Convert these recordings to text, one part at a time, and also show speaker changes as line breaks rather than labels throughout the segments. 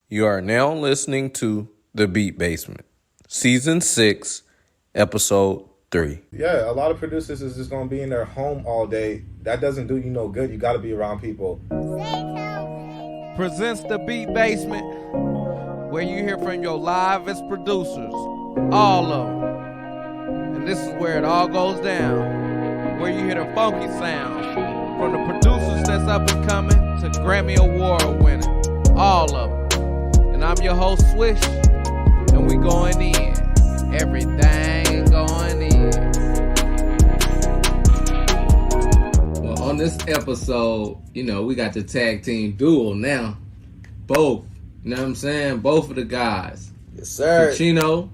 You are now listening to The Beat Basement, Season 6, Episode 3.
Yeah, a lot of producers is just gonna be in their home all day. That doesn't do you no good. You gotta be around people.
Presents The Beat Basement, where you hear from your livest producers, all of them. And this is where it all goes down, where you hear the funky sounds, from the producers that's up and coming to Grammy Award winning, all of them. And I'm your host, Swish, and we going in. Everything going in.
Well, on this episode, we got the tag team duel now. Both. You know what I'm saying? Both of the guys.
Yes, sir.
Pacino,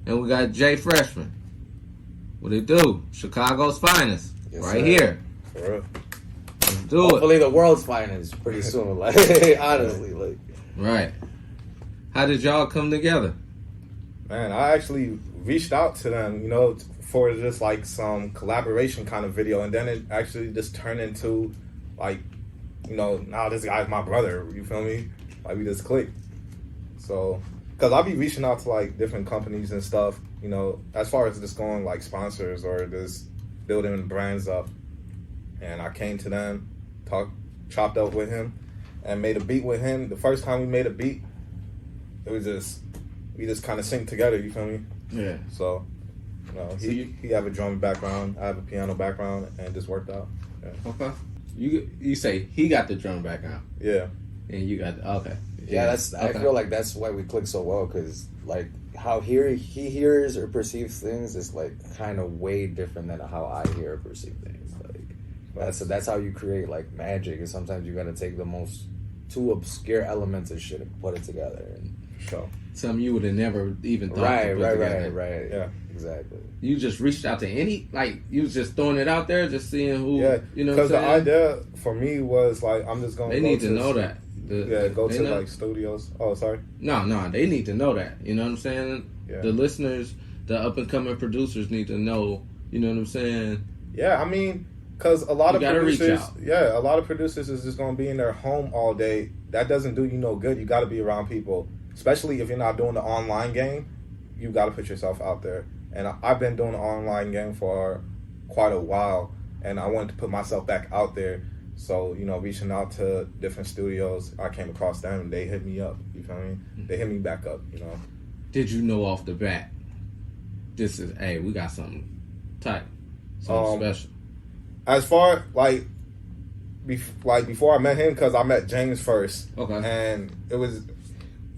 and we got JaeFreshmen. What it do? Chicago's finest.
Yes,
right
sir.
Here.
For real.
Let's do
Hopefully
it.
the world's finest pretty soon. Like honestly,
Right. How did y'all come together?
Man, I actually reached out to them, for just like some collaboration kind of video, and then it actually just turned into now this guy's my brother. You feel me? Like we just clicked. So, cause I'll be reaching out to like different companies and stuff, as far as just going like sponsors or just building brands up. And I came to them, chopped up with him, and made a beat with him. The first time we made a beat, it was we just kind of synced together. You feel me?
Yeah.
So, he have a drum background, I have a piano background, and it just worked out. Yeah.
Okay. You say he got the drum background,
Yeah.
and you got okay.
yeah. That's I
Okay.
feel like that's why we click so well, because like how he hears or perceives things is like kind of way different than how I hear or perceive things. Like that's how you create like magic. And sometimes you got to take the most two obscure elements of shit and put it together. And
Sure.
Something you would have never even thought.
right.
Together.
Yeah.
Exactly.
You just reached out to you was just throwing it out there, just seeing who.
Yeah.
You know what I'm
Because the
saying?
idea for me was like I'm just gonna.
They need to know that.
Go
they
to
know-
like studios. Oh, sorry.
No, they need to know that. You know what I'm saying?
Yeah.
The listeners, the up and coming producers need to know. You know what I'm saying?
Yeah, I mean, because a lot
You
of
gotta reach
producers,
out.
a lot of producers is just gonna be in their home all day. That doesn't do you no good. You got to be around people, especially if you're not doing the online game. You got to put yourself out there. And I've been doing the online game for quite a while, and I wanted to put myself back out there. So, reaching out to different studios, I came across them, and they hit me up. You feel me? They hit me back up.
Did you know off the bat? This is we got something tight, something special.
As far before I met him, because I met James first.
Okay.
And it was.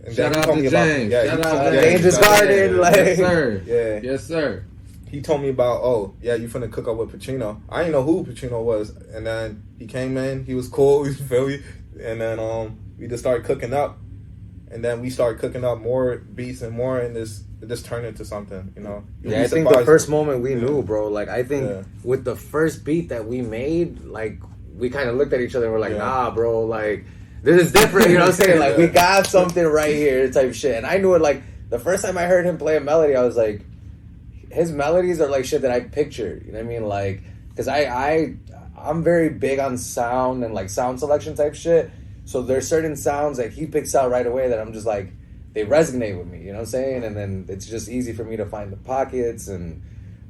And
Shout
then he
out
told
to
me about-
James.
Yeah, he
Shout
told
out
me-
to
yeah,
James
he
is
told me-
guarded,
yeah,
like-
Yes, sir.
Yeah.
Yes, sir.
He told me about, you finna cook up with Pacino. I didn't know who Pacino was. And then he came in, he was cool, you feel me? And then we just started cooking up. And then we started cooking up more beats and more, and it just turned into something, You'll
Yeah,
be
I think the
surprised.
first moment we knew, bro. Like I think
Yeah.
with the first beat that we made, like we kind of looked at each other and we're like,
Yeah.
nah, bro. Like this is different. You know what I'm saying? Like we got something right here, type shit. And I knew it. Like the first time I heard him play a melody, I was like, his melodies are like shit that I pictured. You know what I mean? Like, because I'm very big on sound and like sound selection type shit. So there's certain sounds that he picks out right away that I'm just like, they resonate with me. You know what I'm saying? And then it's just easy for me to find the pockets and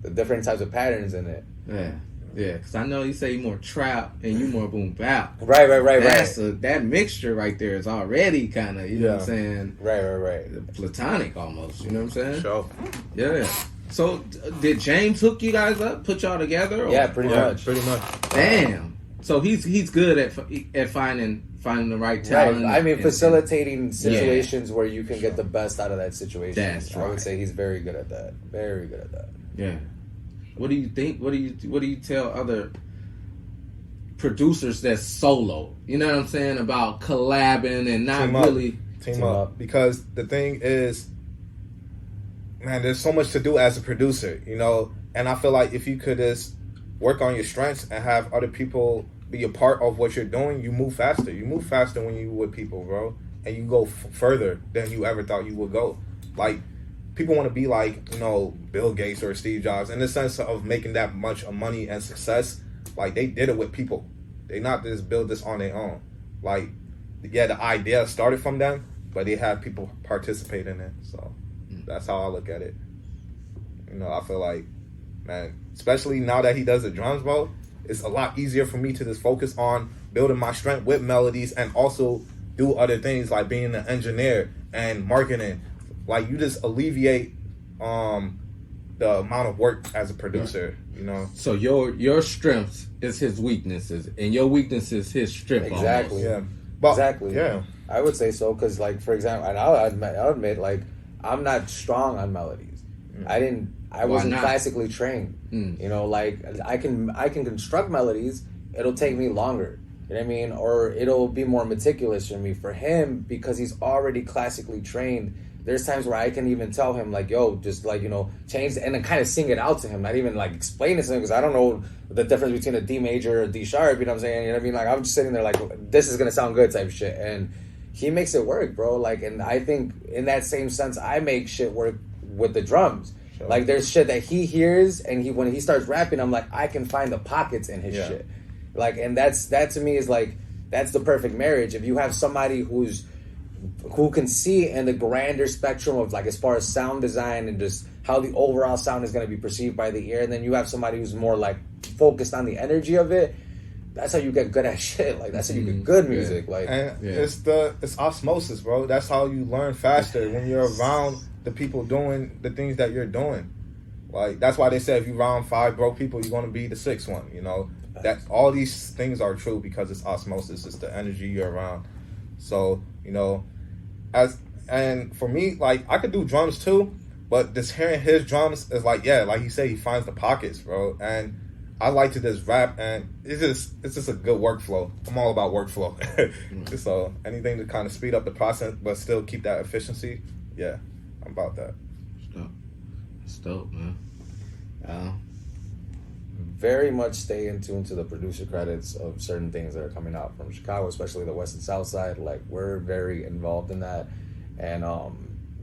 the different types of patterns in it.
Yeah. Because I know you say you more trap and you more boom bap.
Right.
That mixture right there is already kind of, you know what I'm saying?
Right.
Platonic almost. You know what I'm saying?
Sure.
Yeah. So did James hook you guys up, put y'all together? Or?
Yeah, pretty much.
Pretty much.
Damn. So he's good at finding the right talent.
Right. I mean,
and-
facilitating situations where you can get the best out of that situation.
That's
I
right.
would say he's very good at that. Very good at that.
Yeah. What do you think? What do you tell other producers that's solo? You know what I'm saying about collabing and not
Team up.
really.
Team up. Because the thing is, man, there's so much to do as a producer, and I feel like if you could just work on your strengths and have other people be a part of what you're doing, you move faster. You move faster when you with people, bro, and you go further than you ever thought you would go. Like, people want to be like, Bill Gates or Steve Jobs in the sense of making that much money and success. Like, they did it with people. They not just build this on their own. Like, yeah, the idea started from them, but they have people participate in it. So that's how I look at it. You know, I feel like, man, especially now that he does the drums, bro, it's a lot easier for me to just focus on building my strength with melodies and also do other things like being an engineer and marketing. Like, you just alleviate the amount of work as a producer, you know.
So your strengths is his weaknesses, and your weakness is his strength.
Exactly.
Almost.
Yeah. But,
Exactly.
Yeah.
I would say so because, like, for example, and I'll admit, like, I'm not strong on melodies. I wasn't
not?
classically trained. You know, like, I can construct melodies. It'll take me longer. You know what I mean? Or it'll be more meticulous for me. For him, because he's already classically trained, there's times where I can even tell him, like, yo, just, like, you know, change, and then kind of sing it out to him, not even, like, explain it to him, because I don't know the difference between a D major or a D sharp, you know what I'm saying? You know what I mean? Like, I'm just sitting there like, this is going to sound good type shit, and he makes it work, bro. Like, and I think in that same sense, I make shit work with the drums. Sure. Like, there's shit that he hears, and when he starts rapping, I'm like, I can find the pockets in his shit. Like, and that to me is like, that's the perfect marriage. If you have somebody who can see in the grander spectrum of, like, as far as sound design and just how the overall sound is going to be perceived by the ear, and then you have somebody who's more, like, focused on the energy of it, that's how you get good at shit. Like, that's how you get good music. Like,
and it's osmosis, bro. That's how you learn faster when you're around the people doing the things that you're doing. Like, that's why they say if you around 5 broke people, you're going to be the 6th one, you know. That all these things are true because it's osmosis. It's the energy you're around. So, you know, and for me, like, I could do drums too, but just hearing his drums is like, yeah, like he said, he finds the pockets, bro. And I like to just rap, and it's just a good workflow. I'm all about workflow. So anything to kind of speed up the process but still keep that efficiency, yeah, I'm about that.
It's dope, man.
very much stay in tune to the producer credits of certain things that are coming out from Chicago, especially the West and South Side. Like, we're very involved in that, and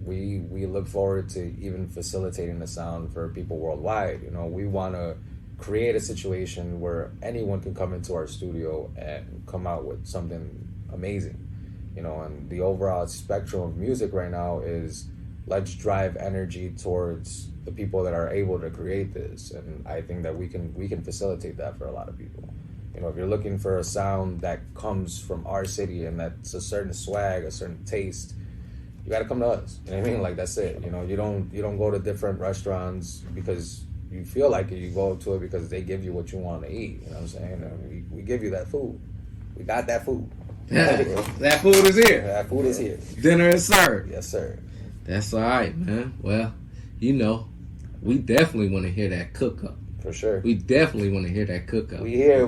we look forward to even facilitating the sound for people worldwide. You know, we want to create a situation where anyone can come into our studio and come out with something amazing. You know, and the overall spectrum of music right now is, let's drive energy towards the people that are able to create this, and I think that we can facilitate that for a lot of people. You know, if you're looking for a sound that comes from our city and that's a certain swag, a certain taste, you got to come to us. You know what I mean? Like, that's it. You know, you don't go to different restaurants because you feel like it. You go to it because they give you what you want to eat. You know what I'm saying? And we give you that food. We got that food.
That food is here.
That food is here.
Dinner is served.
Yes, sir.
That's all right, man. Well, you know, we definitely want to hear that cook up.
For sure.
We definitely want to hear that cook up.
We here.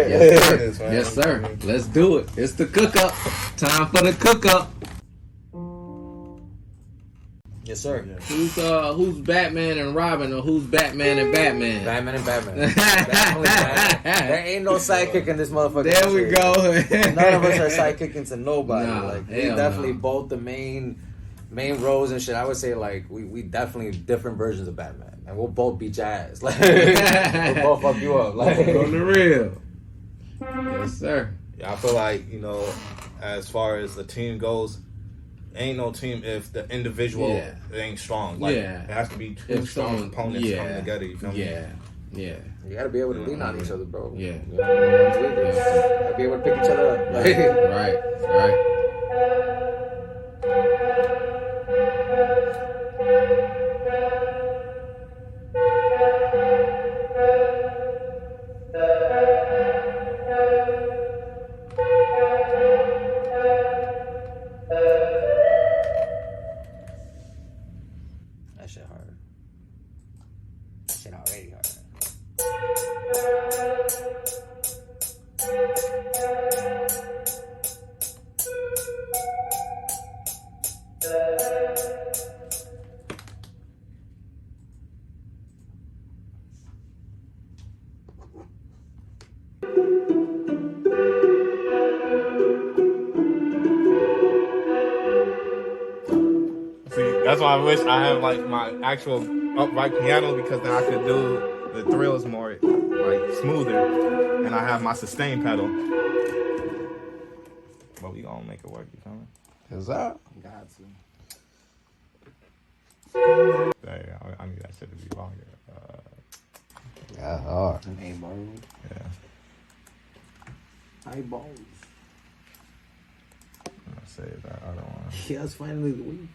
Yes, sir. Yes, sir. Let's do it. It's the cook up. Time for the cook up.
Yes, sir.
Who's Batman and Robin, or who's Batman and Batman?
Batman and Batman. Definitely Batman. There ain't no sidekick in this motherfucker.
There we go.
None of us are sidekicking to nobody.
Nah,
like, we definitely both the main roles and shit. I would say, like, we definitely different versions of Batman, and we'll both beat your ass. Like, we'll both fuck you up. Like,
on the real. Yes, sir.
Yeah, I feel like, you know, as far as the team goes, ain't no team if the individual ain't strong. Like, it has to be two strong components coming together. You feel me?
Yeah.
You gotta be able to lean on each other, bro.
Yeah.
You know, gotta be able to pick each other up. Like,
Right.
that shit hard. That shit already hard.
See, that's why I wish I had like my actual upright piano, because then I could do the thrills more like smoother, and I have my sustain pedal. But we gonna make it work, you feel me?
Is that?
Got to.
I need that shit to be longer.
Yeah, hard.
Hey, bro.
Yeah.
Eyeballs.
I'm gonna save that other one.
Yeah, it's finally the weed.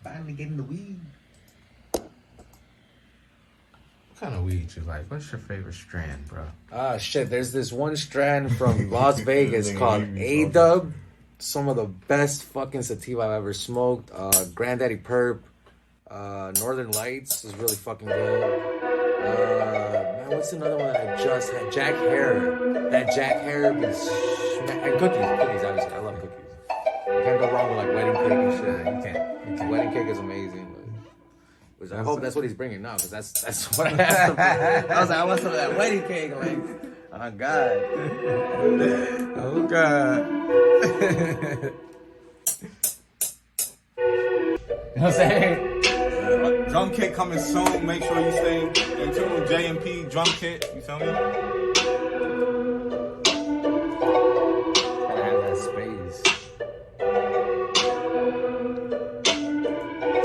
Finally getting the weed.
What kind of weed you like? What's your favorite strand, bro?
Ah, shit. There's this one strand from Las Vegas
Nigga,
called
you be
A-Dub. Some of the best fucking sativa I've ever smoked. Granddaddy Perp. Northern Lights is really fucking good. Man, what's another one that I just had? Jack Hare. That Jack Hare is... And cookies. Cookies, obviously. I love cookies. You can't go wrong with like wedding cake and shit. You can't. Wedding cake is amazing. Which I hope that's what he's bringing now, because that's what I asked him for. I was like, I want some of that wedding cake. Like, oh God.
Oh God.
You know what I'm saying?
Drum kit coming soon. Make sure you stay in tune with J&P drum kit. You feel me?
Gotta have that space.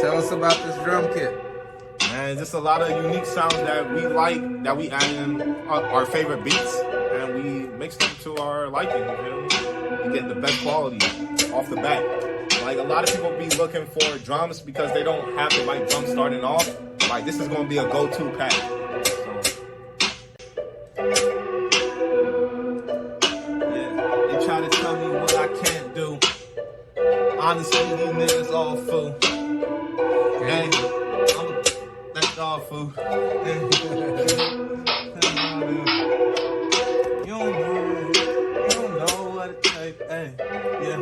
Tell us about this drum kit.
And just a lot of unique sounds that we like, that we add in our favorite beats, and we mix them to our liking. You feel me? You get the best quality off the bat. Like, a lot of people be looking for drums because they don't have the right drum starting off. Like, this is gonna be a go-to pack. So, yeah, they try to tell me what I can't do. Honestly, these niggas all fool. Hey, that's all fool. You don't know what it takes. Hey, yeah.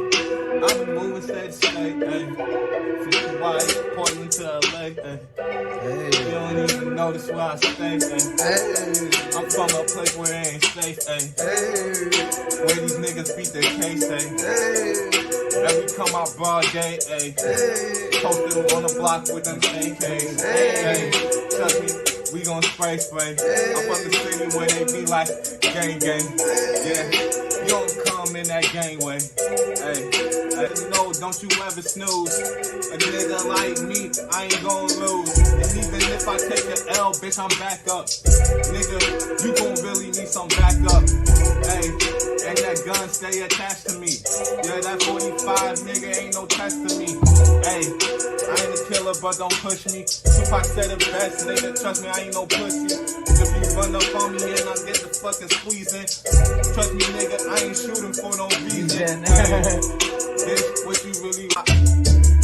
I've been moving state to state, hey. 50 white, Portland to LA, hey. You don't even notice where I stay, hey. I'm from a place where it ain't safe, hey. Where these niggas beat their case, hey. Every come out broad day, hey. Posted on the block with them AKs, hey. Trust me, we gon' spray. I'm from the city where they be like gang, yeah. You don't come in that gangway, hey. No, don't you ever snooze. A nigga like me, I ain't gon' lose. And even if I take an L, bitch, I'm back up. Nigga, you gon' really need some backup. Hey, and that gun stay attached to me. Yeah, that 45 nigga ain't no test to me. Hey, I ain't a killer, but don't push me. Tupac said it best, nigga, trust me, I ain't no pussy. If you run up on me and I get the fucking squeezing, trust me, nigga, I ain't shooting for no reason. Hey, bitch, what you really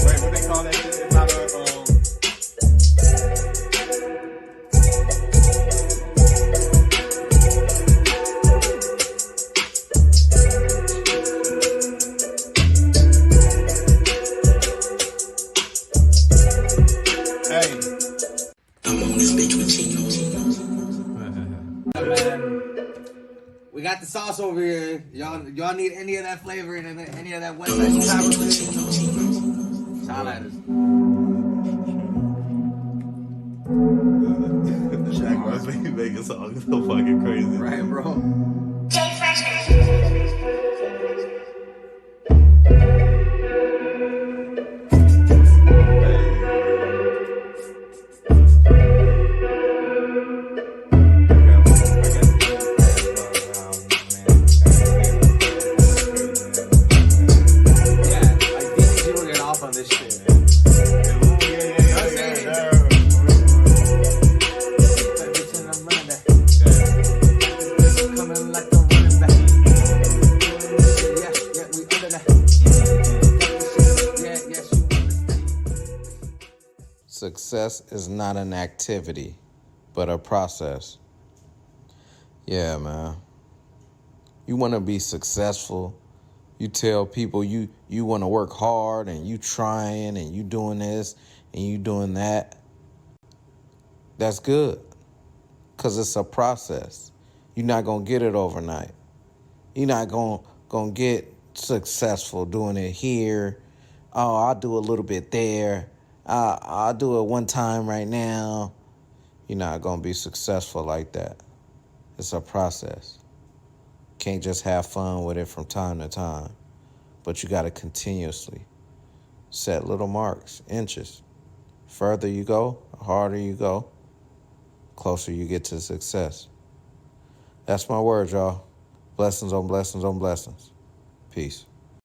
wait, what they call that shit? It's not hey.
I'm on this bitch with Pacino.
Man, we got the sauce over here. Y'all need any of that flavor and any of that West Side Chicago shit? Holla at us.
Shaq must be making songs so fucking crazy.
Right, bro. On this shit, man. Coming like a running back. Yeah, we under that. Yeah, she
Success is not an activity, but a process. Yeah, man. You want to be successful. You tell people you want to work hard and you trying and you doing this and you doing that. That's good, because it's a process. You're not going to get it overnight. You're not going to get successful doing it here. Oh, I'll do a little bit there. I'll do it one time right now. You're not going to be successful like that. It's a process. Can't just have fun with it from time to time. but you got to continuously set little marks, inches. Further you go, the harder you go, closer you get to success. That's my word, y'all. Blessings on blessings on blessings. Peace.